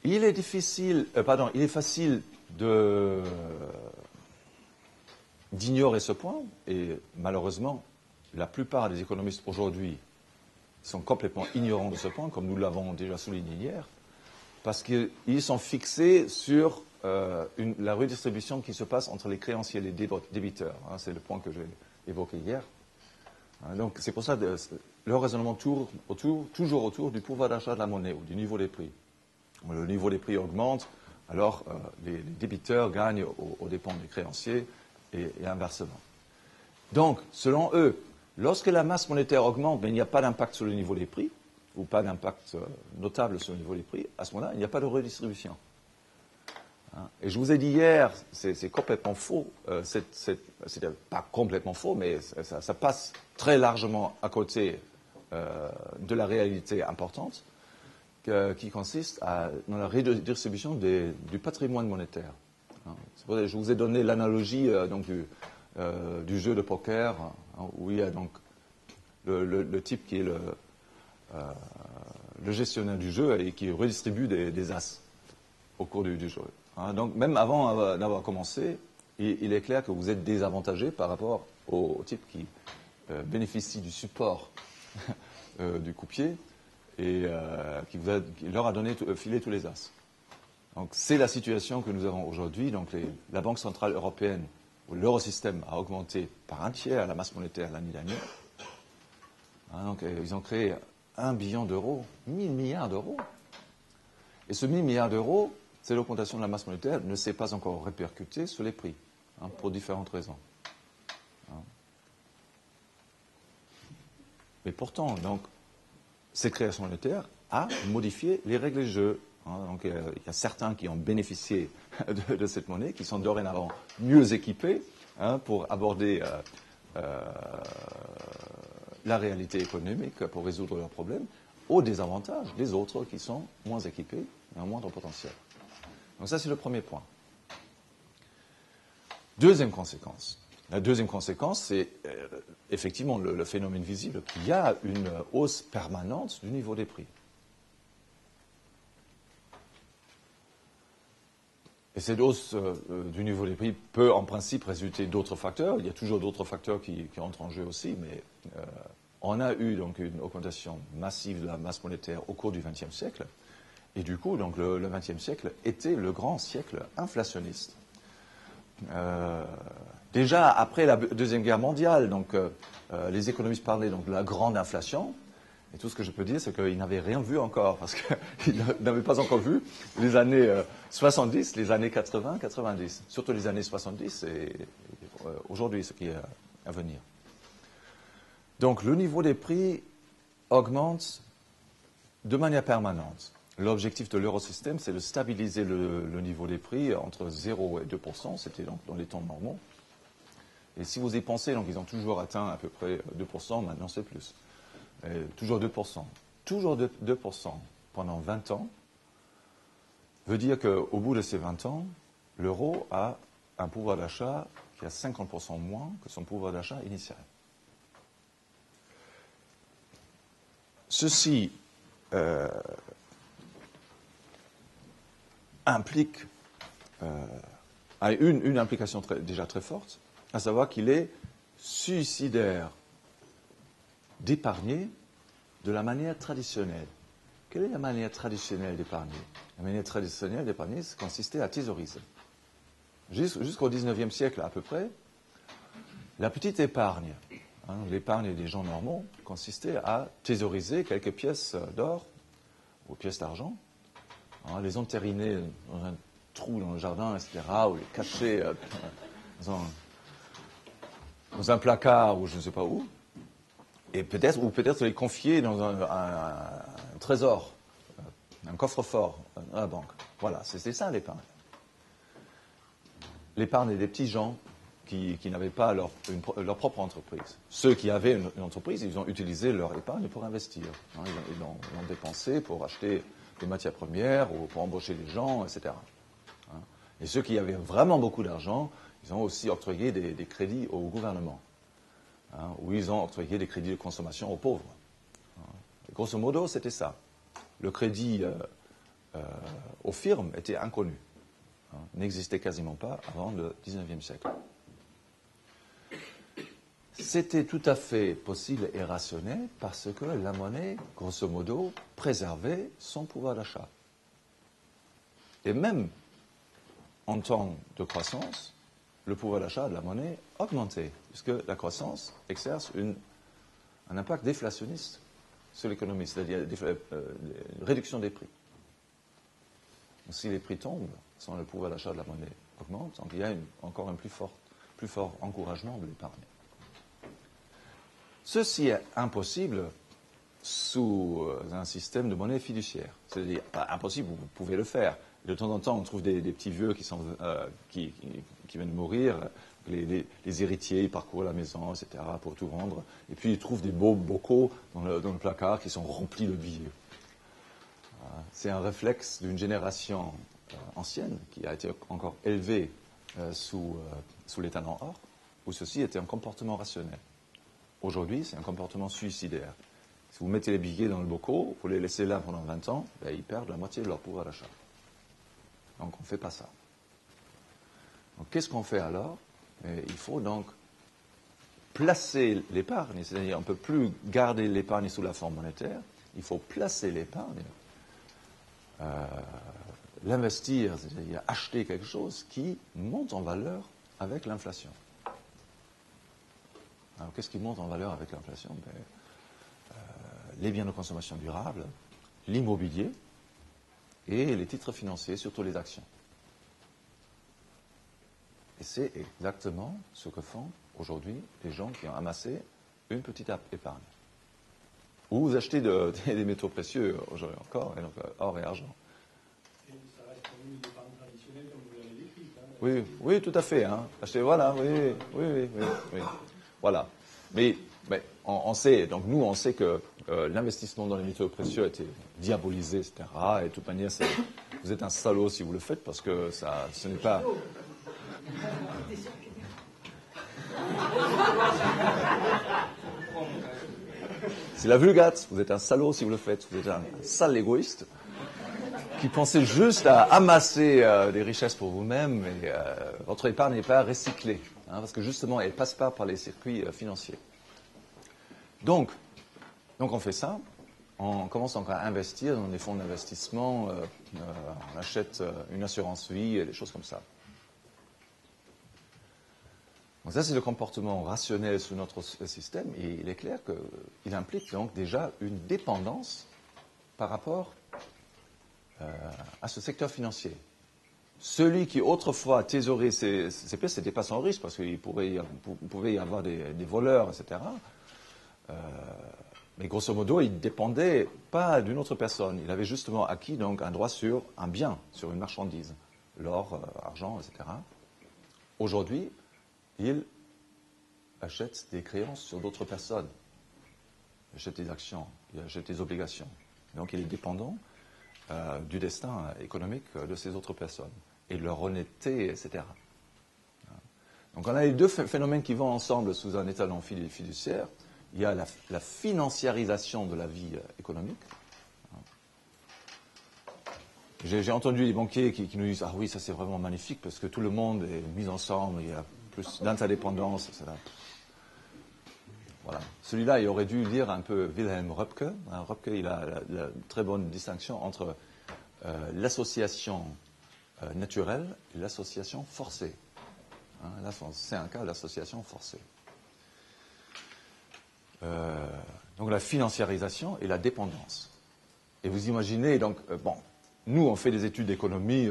il est facile d'ignorer ce point, et malheureusement, la plupart des économistes aujourd'hui sont complètement ignorants de ce point, comme nous l'avons déjà souligné hier, parce qu'ils sont fixés sur la redistribution qui se passe entre les créanciers et les débiteurs. Hein, c'est le point que j'ai évoqué hier. Hein, donc c'est pour ça que le raisonnement tourne toujours autour du pouvoir d'achat de la monnaie ou du niveau des prix. Le niveau des prix augmente, alors les débiteurs gagnent aux dépens des créanciers et inversement. Donc, selon eux, lorsque la masse monétaire augmente, mais il n'y a pas d'impact sur le niveau des prix, ou pas d'impact notable sur le niveau des prix, à ce moment-là, il n'y a pas de redistribution. Hein, et je vous ai dit hier, c'est complètement faux, c'est pas complètement faux, mais ça passe très largement à côté de la réalité importante, qui consiste dans la redistribution du patrimoine monétaire. Hein, je vous ai donné l'analogie du jeu de poker, hein, où il y a donc le type qui est le gestionnaire du jeu et qui redistribue des as au cours du jeu. Hein, donc même avant d'avoir commencé, il est clair que vous êtes désavantagé par rapport au type qui bénéficie du support du croupier et qui leur a filé tous les as. Donc c'est la situation que nous avons aujourd'hui. Donc la Banque centrale européenne, ou l'eurosystème, a augmenté par un tiers la masse monétaire l'année dernière. Hein, donc ils ont créé 1 billion d'euros, 1000 milliards d'euros. Et ce 1000 milliards d'euros, c'est l'augmentation de la masse monétaire, ne s'est pas encore répercutée sur les prix, hein, pour différentes raisons. Hein. Mais pourtant, donc, cette création monétaire a modifié les règles du jeu. Hein, donc, il y a certains qui ont bénéficié de cette monnaie, qui sont dorénavant mieux équipés, hein, pour aborder la réalité économique, pour résoudre leurs problèmes, au désavantage des autres qui sont moins équipés et ont moindre potentiel. Donc ça, c'est le premier point. Deuxième conséquence. La deuxième conséquence, c'est effectivement le phénomène visible qu'il y a une hausse permanente du niveau des prix. Et cette hausse du niveau des prix peut en principe résulter d'autres facteurs. Il y a toujours d'autres facteurs qui entrent en jeu aussi, mais on a eu donc une augmentation massive de la masse monétaire au cours du XXe siècle. Et du coup, donc, le XXe siècle était le grand siècle inflationniste. Déjà après la Deuxième Guerre mondiale, donc, les économistes parlaient donc, de la grande inflation. Et tout ce que je peux dire, c'est qu'ils n'avaient rien vu encore, parce qu'ils n'avaient pas encore vu les années 70, les années 80, 90. Surtout les années 70 et aujourd'hui, ce qui est à venir. Donc le niveau des prix augmente de manière permanente. L'objectif de l'eurosystème, c'est de stabiliser le niveau des prix entre 0 et 2%, c'était donc dans les temps normaux. Et si vous y pensez, donc ils ont toujours atteint à peu près 2%, maintenant c'est plus. Toujours 2%. Toujours 2% pendant 20 ans veut dire qu'au bout de ces 20 ans, l'euro a un pouvoir d'achat qui a 50% moins que son pouvoir d'achat initial. Ceci implique a une implication déjà très forte, à savoir qu'il est suicidaire d'épargner de la manière traditionnelle. Quelle est la manière traditionnelle d'épargner? La manière traditionnelle d'épargner, c'est consistait à thésauriser. Jusqu'au XIXe siècle à peu près, la petite épargne, hein, l'épargne des gens normaux, consistait à thésauriser quelques pièces d'or ou pièces d'argent, hein, les entériner dans un trou dans le jardin, etc., ou les cacher dans un placard ou je ne sais pas où. Et peut-être les confier dans un trésor, un coffre-fort à la banque. Voilà, c'est ça l'épargne. L'épargne des petits gens qui n'avaient pas leur propre entreprise. Ceux qui avaient une entreprise, ils ont utilisé leur épargne pour investir. Hein, ils l'ont dépensé pour acheter des matières premières ou pour embaucher des gens, etc. Hein. Et ceux qui avaient vraiment beaucoup d'argent, ils ont aussi octroyé des crédits au gouvernement. Hein, où ils ont octroyé des crédits de consommation aux pauvres. Hein. Grosso modo, c'était ça. Le crédit aux firmes était inconnu, hein, n'existait quasiment pas avant le XIXe siècle. C'était tout à fait possible et rationnel parce que la monnaie, grosso modo, préservait son pouvoir d'achat. Et même en temps de croissance, le pouvoir d'achat de la monnaie augmentait, puisque la croissance exerce un impact déflationniste sur l'économie, c'est-à-dire une réduction des prix. Donc, si les prix tombent, le pouvoir d'achat de la monnaie augmente, donc il y a encore un plus fort encouragement de l'épargne. Ceci est impossible sous un système de monnaie fiduciaire. C'est-à-dire, impossible, vous pouvez le faire. De temps en temps, on trouve des petits vieux qui viennent mourir. Les héritiers, ils parcourent la maison, etc., pour tout rendre. Et puis, ils trouvent des beaux bocaux dans le placard qui sont remplis de billets. C'est un réflexe d'une génération ancienne qui a été encore élevée sous l'état or, où ceci était un comportement rationnel. Aujourd'hui, c'est un comportement suicidaire. Si vous mettez les billets dans le bocal, vous les laissez là pendant 20 ans, ils perdent la moitié de leur pouvoir d'achat. Donc, on ne fait pas ça. Donc, qu'est-ce qu'on fait alors? Il faut donc placer l'épargne, c'est-à-dire on ne peut plus garder l'épargne sous la forme monétaire, il faut placer l'épargne, l'investir, c'est-à-dire acheter quelque chose qui monte en valeur avec l'inflation. Alors, qu'est-ce qui monte en valeur avec l'inflation? Les biens de consommation durable, l'immobilier et les titres financiers, surtout les actions. Et c'est exactement ce que font aujourd'hui les gens qui ont amassé une petite épargne. Ou vous achetez des métaux précieux aujourd'hui encore, et donc or et argent. Et ça reste quand même une épargne traditionnelle comme vous l'avez décrit. Oui, oui, tout à fait. Hein. Acheter, voilà, oui. Voilà. Mais on sait, donc nous, on sait que l'investissement dans les métaux précieux a été diabolisé, etc. Et de toute manière, vous êtes un salaud si vous le faites, parce que ce n'est pas... C'est la vulgate, vous êtes un salaud si vous le faites, vous êtes un sale égoïste qui pensez juste à amasser des richesses pour vous-même, et votre épargne n'est pas recyclée, hein, parce que justement, elle ne passe pas par les circuits financiers. Donc, on fait ça, on commence donc à investir dans des fonds d'investissement, on achète une assurance vie et des choses comme ça. Donc ça, c'est le comportement rationnel sous notre système, et il est clair qu'il implique donc déjà une dépendance par rapport à ce secteur financier. Celui qui autrefois thésaurait ces pièces, c'était pas sans risque, parce qu'il pouvait y avoir des voleurs, etc. Mais grosso modo, il ne dépendait pas d'une autre personne. Il avait justement acquis donc un droit sur un bien, sur une marchandise, l'or, argent, etc. Aujourd'hui, il achète des créances sur d'autres personnes. Il achète des actions, il achète des obligations. Donc il est dépendant du destin économique de ces autres personnes et de leur honnêteté, etc. Donc on a les deux phénomènes qui vont ensemble sous un état non fiduciaire. Il y a la financiarisation de la vie économique. J'ai entendu des banquiers qui nous disent « Ah oui, ça c'est vraiment magnifique parce que tout le monde est mis ensemble, il y a plus d'interdépendance, etc. » Voilà. Celui-là, il aurait dû lire un peu Wilhelm Röpke. Röpke, il a la très bonne distinction entre l'association naturelle et l'association forcée. Là, c'est un cas d'association forcée. Donc la financiarisation et la dépendance. Et vous imaginez, donc, nous, on fait des études d'économie,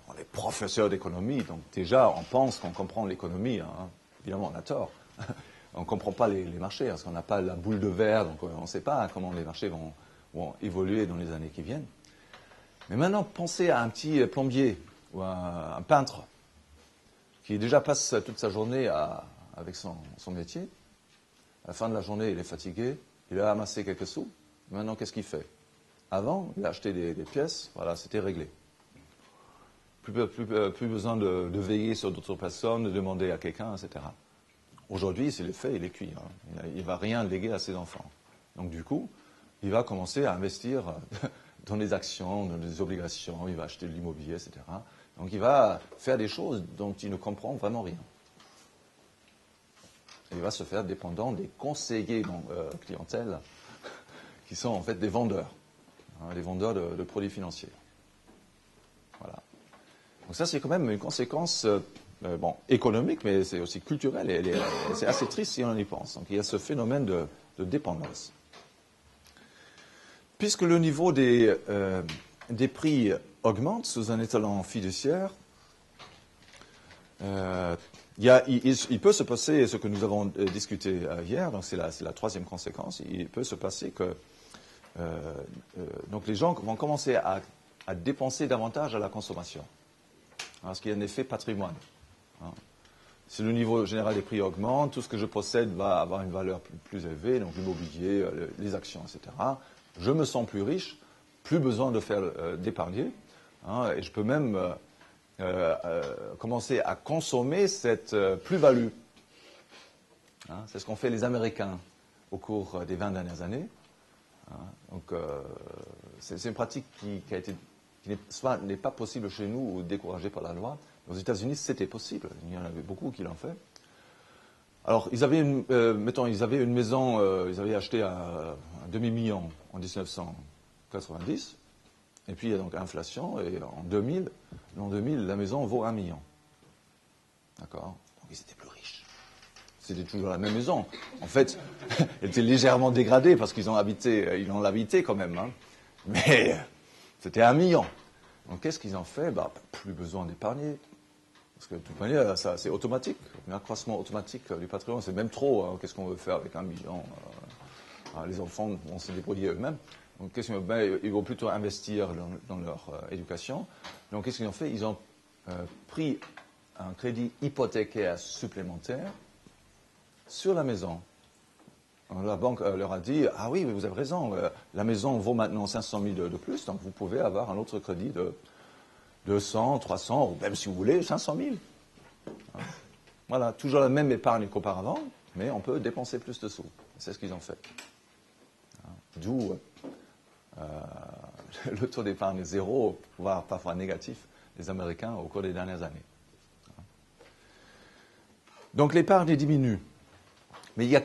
on est professeurs d'économie, donc déjà, on pense qu'on comprend l'économie. Évidemment, on a tort. On ne comprend pas les marchés, parce qu'on n'a pas la boule de verre, donc on ne sait pas comment les marchés vont évoluer dans les années qui viennent. Mais maintenant, pensez à un petit plombier ou un peintre qui déjà passe toute sa journée avec son métier. À la fin de la journée, il est fatigué, il a amassé quelques sous. Maintenant, qu'est-ce qu'il fait? Avant, il a acheté des pièces, voilà, c'était réglé. Plus besoin de veiller sur d'autres personnes, de demander à quelqu'un, etc. Aujourd'hui, s'il est fait, il est cuit. Il ne va rien léguer à ses enfants. Donc du coup, il va commencer à investir dans des actions, dans des obligations, il va acheter de l'immobilier, etc. Donc il va faire des choses dont il ne comprend vraiment rien. Et il va se faire dépendant des conseillers clientèle, qui sont en fait des vendeurs, des vendeurs de produits financiers. Voilà. Donc ça, c'est quand même une conséquence économique, mais c'est aussi culturel, et c'est assez triste si on y pense. Donc il y a ce phénomène de dépendance. Puisque le niveau des prix augmente sous un étalon fiduciaire, il peut se passer ce que nous avons discuté hier, donc c'est la troisième conséquence. Il peut se passer que donc les gens vont commencer à dépenser davantage à la consommation, parce qu'il y a un effet patrimoine. Si le niveau général des prix augmente, tout ce que je possède va avoir une valeur plus élevée, donc l'immobilier, les actions, etc. Je me sens plus riche, plus besoin de faire d'épargner, et je peux même commencer à consommer cette plus-value. C'est ce qu'ont fait les Américains au cours des 20 dernières années. Donc, c'est une pratique qui n'est pas possible chez nous ou découragée par la loi. Aux États-Unis, c'était possible. Il y en avait beaucoup qui l'ont fait. Alors, ils avaient une maison, ils avaient acheté un demi-million en 1990. Et puis, il y a donc inflation. Et en 2000, la maison vaut 1 million. D'accord? Donc, ils étaient plus riches. C'était toujours la même maison. En fait, elle était légèrement dégradée parce qu'ils l'ont habité quand même. Mais c'était 1 million. Donc, qu'est-ce qu'ils ont fait? Plus besoin d'épargner. Parce que de toute manière, ça, c'est automatique. Un accroissement automatique du patrimoine, c'est même trop. Qu'est-ce qu'on veut faire avec 1 million? Les enfants vont se débrouiller eux-mêmes. Donc, ils vont plutôt investir dans leur éducation. Donc, qu'est-ce qu'ils ont fait? Ils ont pris un crédit hypothécaire supplémentaire sur la maison. Alors, la banque leur a dit, ah oui, vous avez raison, la maison vaut maintenant 500 000 de plus, donc vous pouvez avoir un autre crédit de 200, 300, ou même si vous voulez, 500 000. Voilà, toujours la même épargne qu'auparavant, mais on peut dépenser plus de sous. C'est ce qu'ils ont fait. D'où le taux d'épargne zéro, voire parfois négatif, des Américains au cours des dernières années. Donc l'épargne diminue. Mais il y a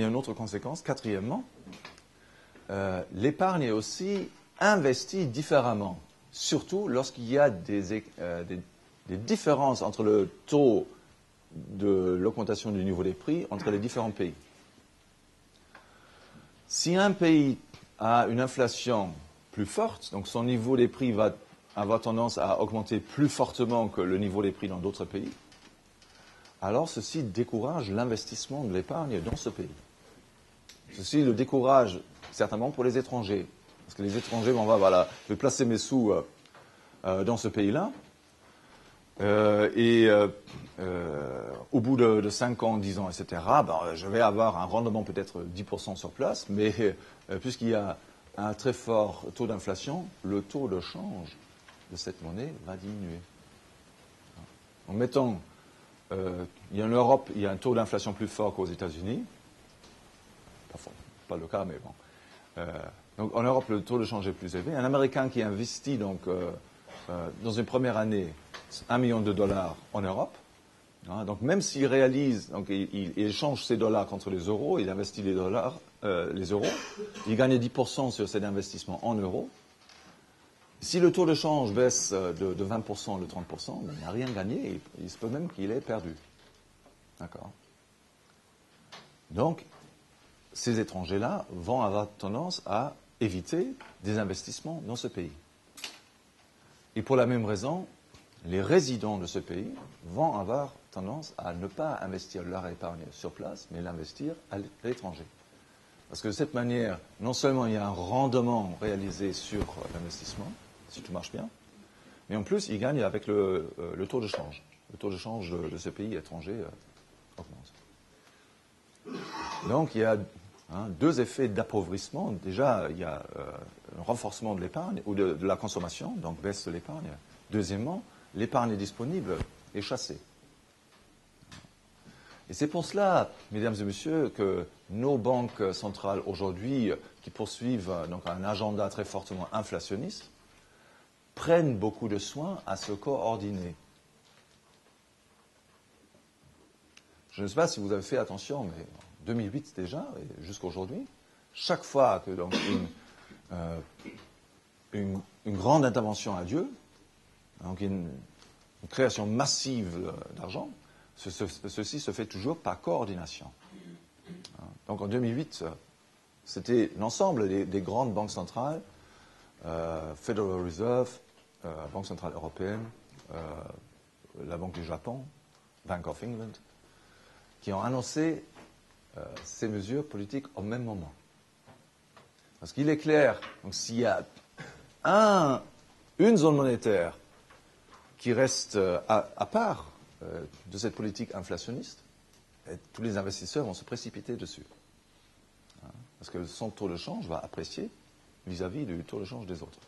une autre conséquence. Quatrièmement, l'épargne est aussi investie différemment, surtout lorsqu'il y a des différences entre le taux de l'augmentation du niveau des prix entre les différents pays. Si un pays a une inflation plus forte, donc son niveau des prix va avoir tendance à augmenter plus fortement que le niveau des prix dans d'autres pays, alors ceci décourage l'investissement de l'épargne dans ce pays. Ceci le décourage certainement pour les étrangers. Parce que les étrangers vont voir, voilà, je vais placer mes sous dans ce pays-là. Au bout de 5 ans, 10 ans, etc., je vais avoir un rendement peut-être 10% sur place, mais puisqu'il y a un très fort taux d'inflation, le taux de change de cette monnaie va diminuer. En mettant, en Europe, il y a un taux d'inflation plus fort qu'aux États-Unis. Pas le cas, mais bon. Donc en Europe, le taux de change est plus élevé. Un Américain qui investit donc dans une première année 1 million de dollars en Europe, donc même s'il réalise, donc il échange ses dollars contre les euros, il investit les euros, il gagne 10% sur cet investissement en euros. Si le taux de change baisse de 20%, de 30%, il n'a rien gagné, il se peut même qu'il ait perdu. D'accord? Donc, ces étrangers-là vont avoir tendance à éviter des investissements dans ce pays. Et pour la même raison, les résidents de ce pays vont avoir tendance à ne pas investir leur épargne sur place, mais l'investir à l'étranger. Parce que de cette manière, non seulement il y a un rendement réalisé sur l'investissement, si tout marche bien, mais en plus, ils gagnent avec le taux de change. Le taux de change de ce pays étranger augmente. Donc, il y a deux effets d'appauvrissement. Déjà, il y a un renforcement de l'épargne ou de la consommation, donc baisse de l'épargne. Deuxièmement, l'épargne disponible est chassée. Et c'est pour cela, mesdames et messieurs, que nos banques centrales aujourd'hui, qui poursuivent donc un agenda très fortement inflationniste, prennent beaucoup de soin à se coordonner. Je ne sais pas si vous avez fait attention, mais en 2008 déjà, et jusqu'à aujourd'hui, chaque fois que donc, une grande intervention a lieu, donc une création massive d'argent, ceci se fait toujours par coordination. Donc en 2008, c'était l'ensemble des grandes banques centrales, Federal Reserve, Banque centrale européenne, la Banque du Japon, Bank of England, qui ont annoncé ces mesures politiques au même moment. Parce qu'il est clair, donc s'il y a une zone monétaire qui reste à part de cette politique inflationniste, tous les investisseurs vont se précipiter dessus. Parce que son taux de change va apprécier vis-à-vis du taux de change des autres.